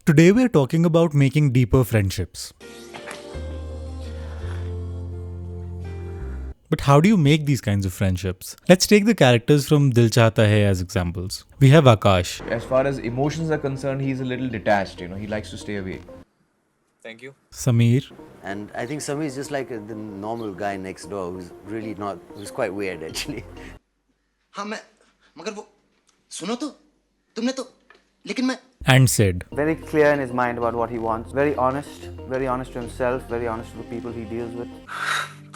Today we are talking about making deeper friendships. But how do you make these kinds of friendships? Let's take the characters from Dil Chahta Hai as examples. We have Akash. As far as emotions are concerned, he's a little detached, he likes to stay away. Thank you. Samir. And I think Samir is just like the normal guy next door who's quite weird actually. हाँ मैं मगर वो सुनो तो तुमने तो लेकिन मैं And Sid. Very clear in his mind about what he wants. Very honest to himself, very honest to the people he deals with.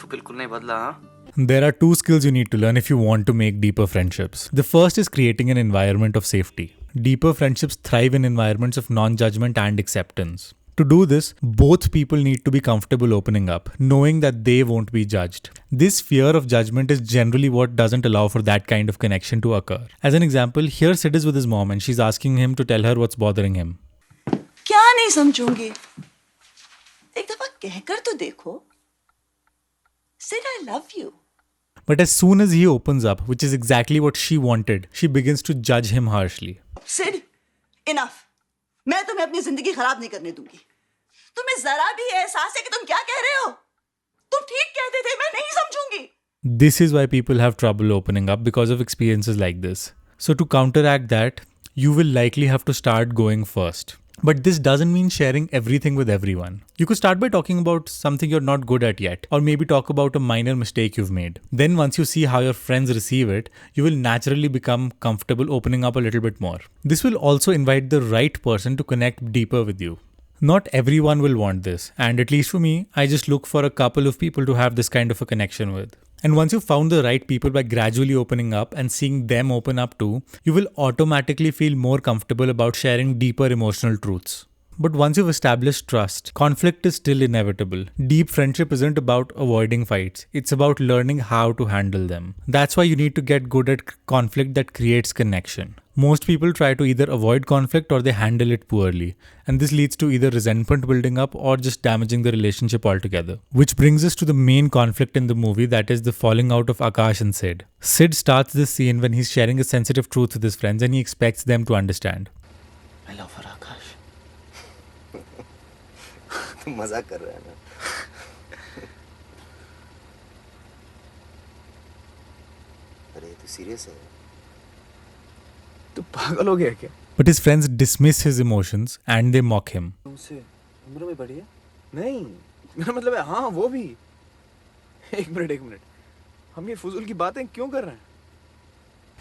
तू बिल्कुल नहीं बदला हाँ? There are two skills you need to learn if you want to make deeper friendships. The first is creating an environment of safety. Deeper friendships thrive in environments of non-judgment and acceptance. To do this, both people need to be comfortable opening up, knowing that they won't be judged. This fear of judgment is generally what doesn't allow for that kind of connection to occur. As an example, here Sid is with his mom and she's asking him to tell her what's bothering him. क्या नहीं समझूंगी? एक दफा कहकर तो देखो. Sid, I love you. But as soon as he opens up, which is exactly what she wanted, she begins to judge him harshly. Sid, enough. मैं तुम्हें अपनी जिंदगी खराब नहीं करने दूंगी. तुम्हें जरा भी एहसास है कि तुम क्या कह रहे हो? तुम ठीक कहते थे, मैं नहीं समझूंगी. This is why people have trouble opening up because of experiences like this. So to counteract that, you will likely have to start going first. But this doesn't mean sharing everything with everyone. You could start by talking about something you're not good at yet, or maybe talk about a minor mistake you've made. Then once you see how your friends receive it, you will naturally become comfortable opening up a little bit more. This will also invite the right person to connect deeper with you. Not everyone will want this, and at least for me, I just look for a couple of people to have this kind of a connection with. And once you've found the right people by gradually opening up and seeing them open up too, you will automatically feel more comfortable about sharing deeper emotional truths. But once you've established trust, conflict is still inevitable. Deep friendship isn't about avoiding fights, it's about learning how to handle them. That's why you need to get good at conflict that creates connection. Most people try to either avoid conflict or they handle it poorly, and this leads to either resentment building up or just damaging the relationship altogether. Which brings us to the main conflict in the movie, that is the falling out of Akash and Sid. Sid starts this scene when he's sharing a sensitive truth with his friends and he expects them to understand. I love her, Akash. तुम मजाक कर रहा है ना? अरे तू serious है? तू पागल हो गया क्या? But his friends dismiss his emotions and they mock him. तुमसे उम्र में बड़ी है? नहीं, मेरा मतलब है हाँ वो भी. एक मिनट. हम ये फुजूल की बातें क्यों कर रहे हैं?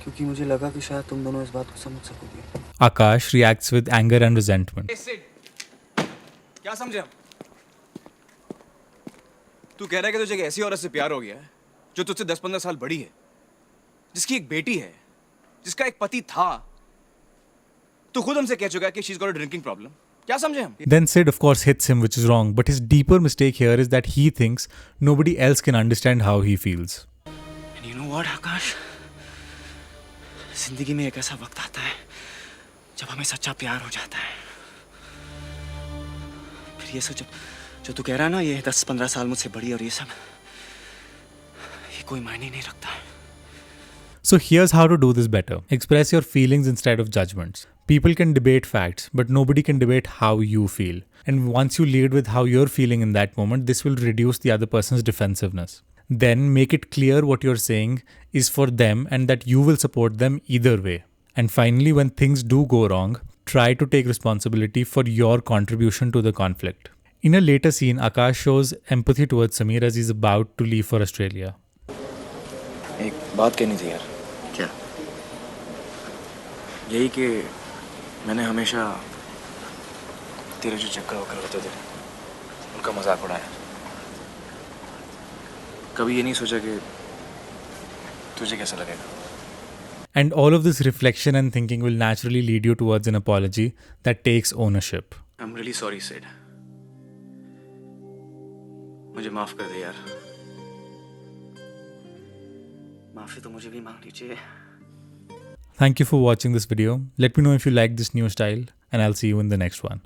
क्योंकि मुझे लगा कि शायद तुम दोनों इस बात को समझ सकोगे. Akash reacts with anger and resentment. क्या समझे हम? तू कह रहा है कि तुझे एक ऐसी औरत से प्यार हो गया है जो तुझसे 10-15 साल बड़ी है, जिसकी एक बेटी है, जिसका एक पति था. तू खुद हमसे कह चुका है कि she's got a drinking problem. क्या समझे हम? Then Sid of course hits him, which is wrong, but his deeper mistake here is that he thinks nobody else can understand how he feels. And you know what, Akash? जिंदगी में एक ऐसा वक्त आता है जब हमें सच्चा प्यार हो जाता है. फिर ये सब जो तू कह रहा है ना, ये 10-15 साल मुझसे बड़ी और ये सब, ये कोई मायने नहीं रखता है. So here's how to do this better. Express your feelings instead of judgments. People can debate facts, but nobody can debate how you feel. And once you lead with how you're feeling in that moment, this will reduce the other person's defensiveness. Then make it clear what you're saying is for them and that you will support them either way. And finally, when things do go wrong, try to take responsibility for your contribution to the conflict. In a later scene, Akash shows empathy towards Samir as he's about to leave for Australia. एक बात कहनी थी यार. क्या? यही कि मैंने हमेशा तेरे जो चक्कर वक्कर होते थे उनका मजाक उड़ाया. कभी ये नहीं सोचा कि तुझे कैसा लगेगा. And all of this reflection and thinking will naturally lead you towards an apology that takes ownership. I'm really sorry, Sid. मुझे माफ कर दे यार. माफी तो मुझे भी मांगनी चाहिए. Thank you for watching this video. Let me know if you like this new style and I'll see you in the next one.